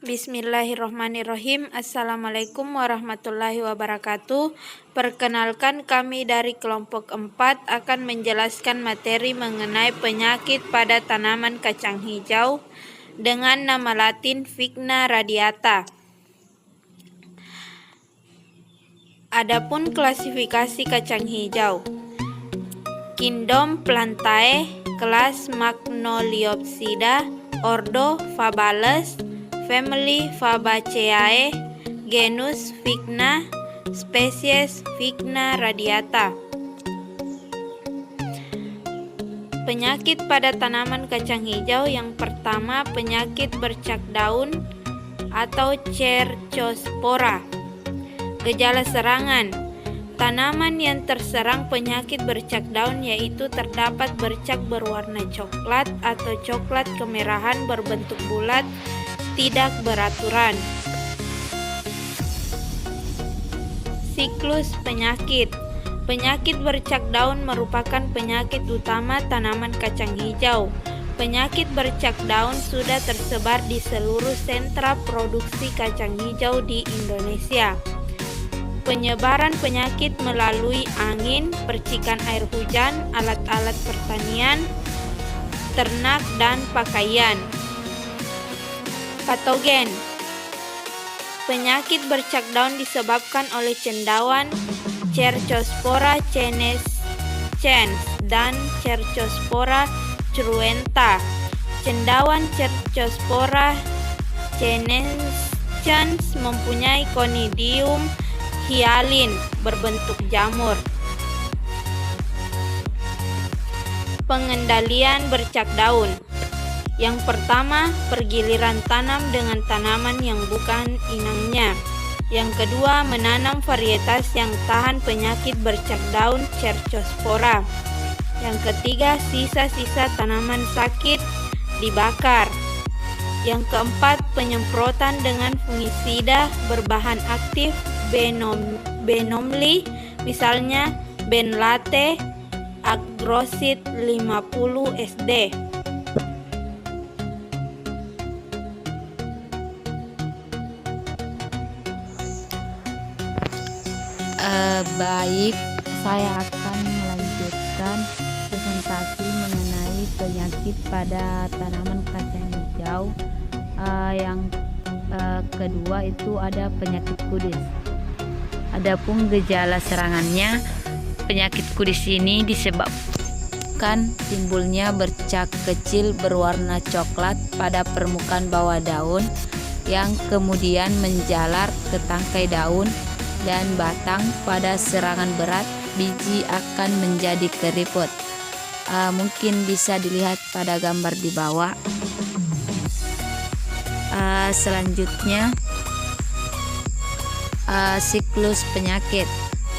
Bismillahirrahmanirrahim. Assalamualaikum warahmatullahi wabarakatuh. Perkenalkan, kami dari kelompok 4 akan menjelaskan materi mengenai penyakit pada tanaman kacang hijau dengan nama latin Vigna radiata. Adapun klasifikasi kacang hijau, Kingdom Plantae, kelas Magnoliopsida, ordo Fabales, family Fabaceae, genus Vigna, spesies Vigna radiata. Penyakit pada tanaman kacang hijau yang pertama, penyakit bercak daun atau Cercospora. Gejala serangan, tanaman yang terserang penyakit bercak daun yaitu terdapat bercak berwarna coklat atau coklat kemerahan berbentuk bulat, tidak beraturan. Siklus penyakit. Penyakit bercak daun merupakan penyakit utama tanaman kacang hijau. Penyakit bercak daun sudah tersebar di seluruh sentra produksi kacang hijau di Indonesia. Penyebaran penyakit melalui angin, percikan air hujan, alat-alat pertanian, ternak, dan pakaian. Patogen. Penyakit bercak daun disebabkan oleh cendawan Cercospora senescens dan Cercospora cruenta. Cendawan Cercospora senescens mempunyai conidium hyalin berbentuk jamur. Pengendalian bercak daun. Yang pertama, pergiliran tanam dengan tanaman yang bukan inangnya. Yang kedua, menanam varietas yang tahan penyakit bercak daun Cercospora. Yang ketiga, sisa-sisa tanaman sakit dibakar. Yang keempat, penyemprotan dengan fungisida berbahan aktif Benomly, misalnya Benlate Agrosit 50 SD. Baik, saya akan melanjutkan presentasi mengenai penyakit pada tanaman kacang hijau. Yang kedua itu ada penyakit kudis. Adapun gejala serangannya, penyakit kudis ini disebabkan timbulnya bercak kecil berwarna coklat pada permukaan bawah daun yang kemudian menjalar ke tangkai daun dan batang. Pada serangan berat, biji akan menjadi keriput. Mungkin bisa dilihat pada gambar di bawah. Selanjutnya, siklus penyakit.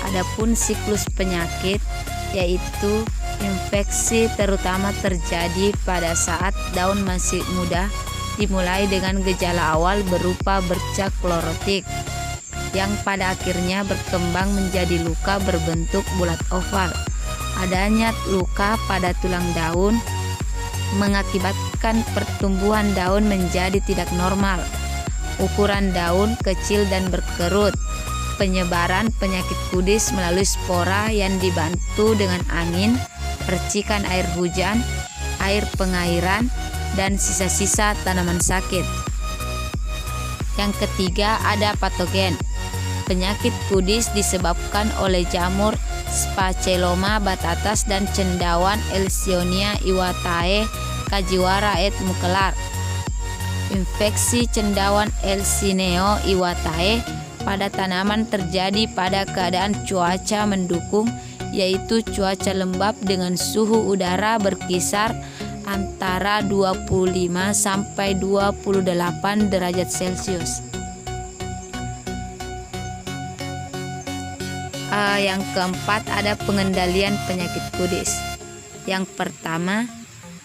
Adapun siklus penyakit yaitu infeksi terutama terjadi pada saat daun masih muda, dimulai dengan gejala awal berupa bercak klorotik yang pada akhirnya berkembang menjadi luka berbentuk bulat oval. Adanya luka pada tulang daun mengakibatkan pertumbuhan daun menjadi tidak normal. Ukuran daun kecil dan berkerut. Penyebaran penyakit kudis melalui spora yang dibantu dengan angin, percikan air hujan, air pengairan, dan sisa-sisa tanaman sakit. Yang ketiga ada patogen. Penyakit kudis disebabkan oleh jamur Sphaecheloma batatas dan cendawan Elsionia iwatae kajiwara et mukelar. Infeksi cendawan Elsineo iwatae pada tanaman terjadi pada keadaan cuaca mendukung, yaitu cuaca lembab dengan suhu udara berkisar antara 25 sampai 28 derajat Celcius. Yang keempat ada pengendalian penyakit kudis. Yang pertama,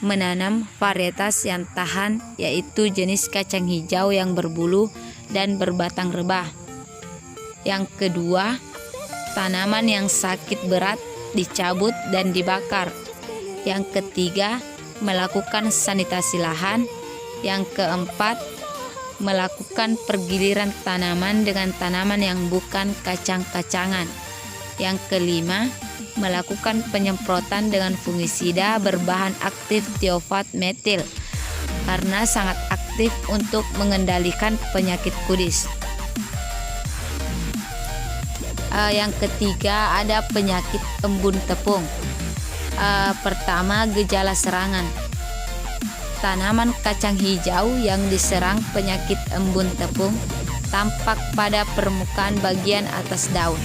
menanam varietas yang tahan, yaitu jenis kacang hijau yang berbulu dan berbatang rebah. Yang kedua, tanaman yang sakit berat dicabut dan dibakar. Yang ketiga, melakukan sanitasi lahan. Yang keempat, melakukan pergiliran tanaman dengan tanaman yang bukan kacang-kacangan. Yang kelima, melakukan penyemprotan dengan fungisida berbahan aktif tiofat metil karena sangat aktif untuk mengendalikan penyakit kudis. Yang ketiga, ada penyakit embun tepung. Pertama, gejala serangan. Tanaman kacang hijau yang diserang penyakit embun tepung tampak pada permukaan bagian atas daun,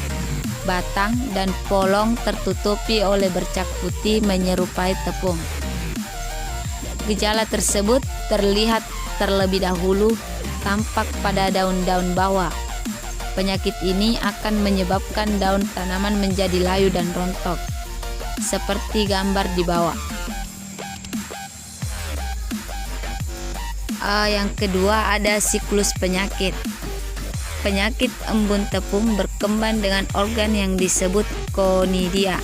batang, dan polong tertutupi oleh bercak putih menyerupai tepung. Gejala tersebut terlihat terlebih dahulu tampak pada daun-daun bawah. Penyakit ini akan menyebabkan daun tanaman menjadi layu dan rontok, seperti gambar di bawah. Yang kedua, ada siklus penyakit. Penyakit embun tepung berkembang dengan organ yang disebut konidia.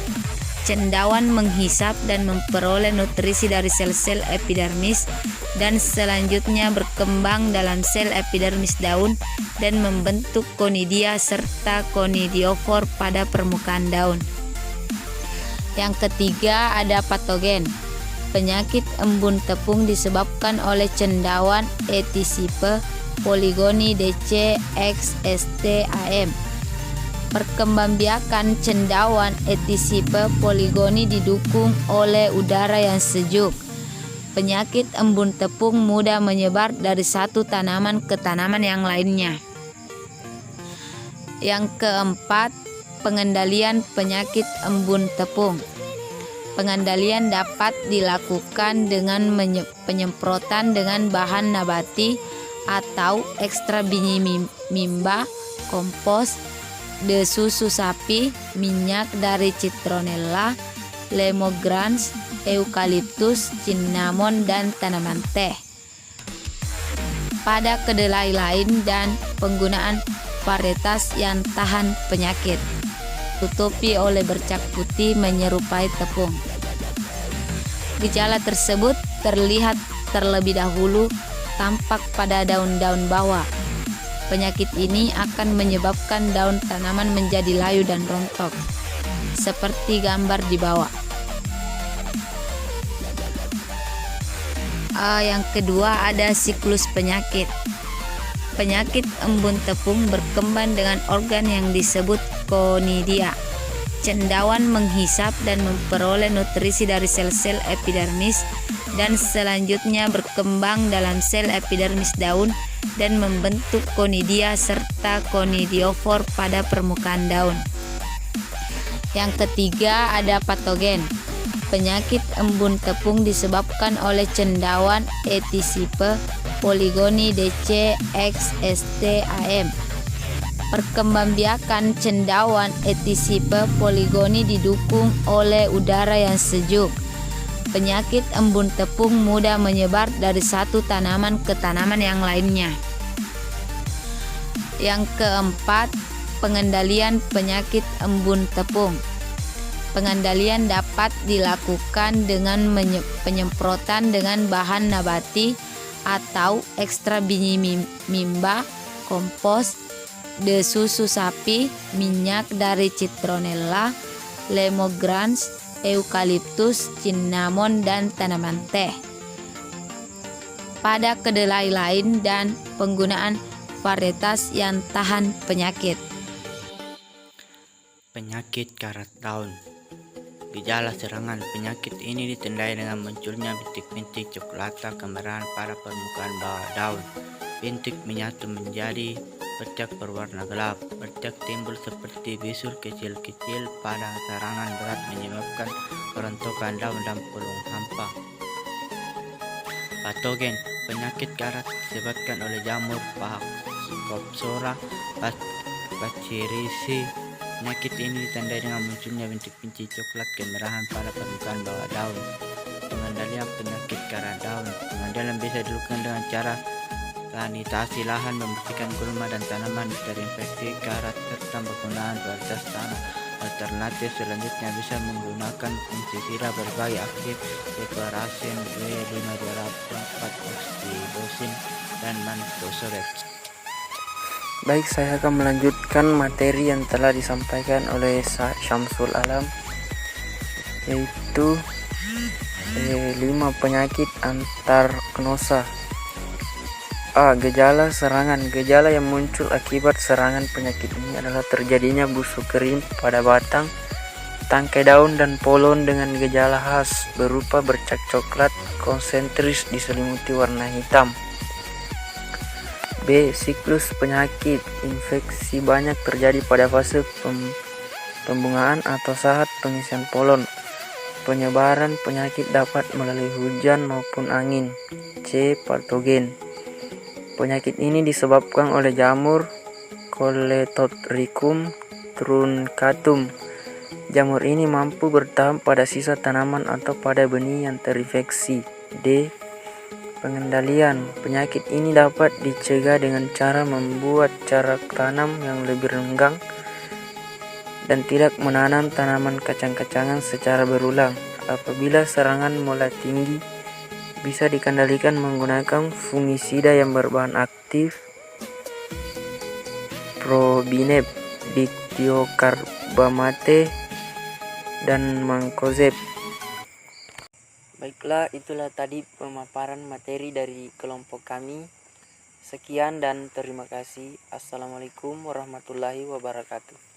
Cendawan menghisap dan memperoleh nutrisi dari sel-sel epidermis dan selanjutnya berkembang dalam sel epidermis daun dan membentuk konidia serta konidiofor pada permukaan daun. Yang ketiga, ada patogen. Penyakit embun tepung disebabkan oleh cendawan Ethicipe polygoni DC XST AM. Perkembangbiakan cendawan Ethicipe polygoni didukung oleh udara yang sejuk. Penyakit embun tepung mudah menyebar dari satu tanaman ke tanaman yang lainnya. Yang keempat, pengendalian penyakit embun tepung. Pengendalian dapat dilakukan dengan penyemprotan dengan bahan nabati atau ekstra biji mimba, kompos, desusu sapi, minyak dari citronella, lemongrass, eukaliptus, cinnamon, dan tanaman teh. Pada kedelai lain dan penggunaan varietas yang tahan penyakit, tutupi oleh bercak putih menyerupai tepung. Gejala tersebut terlihat terlebih dahulu tampak pada daun-daun bawah. Penyakit ini akan menyebabkan daun tanaman menjadi layu dan rontok, seperti gambar di bawah. Yang kedua, ada siklus penyakit. Penyakit embun tepung berkembang dengan organ yang disebut konidia. Cendawan menghisap dan memperoleh nutrisi dari sel-sel epidermis dan selanjutnya berkembang dalam sel epidermis daun dan membentuk konidia serta konidiofor pada permukaan daun. Yang ketiga, ada patogen. Penyakit embun tepung disebabkan oleh cendawan Ethicipe polygoni DC XST AM. Perkembangbiakan cendawan Ethicipe polygoni didukung oleh udara yang sejuk. Penyakit embun tepung mudah menyebar dari satu tanaman ke tanaman yang lainnya. Yang keempat, pengendalian penyakit embun tepung. Pengendalian dapat dilakukan dengan penyemprotan dengan bahan nabati atau ekstra biji mimba, kompos, desusu sapi, minyak dari citronella, lemongrass, eukaliptus, cinnamon, dan tanaman teh. Pada kedelai lain dan penggunaan varietas yang tahan penyakit. Penyakit karat daun. Gejala serangan penyakit ini ditandai dengan munculnya bintik-bintik coklata kemerahan pada permukaan bawah daun. Bintik menyatu menjadi bercak berwarna gelap. Bercak timbul seperti bisur kecil-kecil pada serangan berat menyebabkan kerontokan daun dan pulung hampa. Patogen. Penyakit karat disebabkan oleh jamur Phascophsora pachyriaceae. Penyakit ini ditandai dengan munculnya bintik-bintik coklat kemerahan pada permukaan bawah daun. Pengendalian penyakit karat daun. Pengendalian bisa dilakukan dengan cara sanitasi lahan, membersihkan gulma dan tanaman terinfeksi karat serta penggunaan varietas tanah Alternatif selanjutnya bisa menggunakan fungsi berbagai aktif seperti W5-4-oksidosin dan mantosolet. Baik, saya akan melanjutkan materi yang telah disampaikan oleh Syamsul Alam, yaitu 5 penyakit antarknosa. A. Gejala serangan. Gejala yang muncul akibat serangan penyakit ini adalah terjadinya busuk kering pada batang, tangkai daun, dan polon dengan gejala khas berupa bercak coklat konsentris diselimuti warna hitam. B. Siklus penyakit. Infeksi banyak terjadi pada fase pembungaan atau saat pengisian polon. Penyebaran penyakit dapat melalui hujan maupun angin. C. Patogen. Penyakit ini disebabkan oleh jamur Coledotricum truncatum. Jamur ini mampu bertahan pada sisa tanaman atau pada benih yang terinfeksi. D. Pengendalian. Penyakit ini dapat dicegah dengan cara membuat jarak tanam yang lebih renggang dan tidak menanam tanaman kacang-kacangan secara berulang. Apabila serangan mulai tinggi, bisa dikendalikan menggunakan fungisida yang berbahan aktif Probineb, Dictyocarbamate, dan Mancozeb. Baiklah, itulah tadi pemaparan materi dari kelompok kami. Sekian dan terima kasih. Assalamualaikum warahmatullahi wabarakatuh.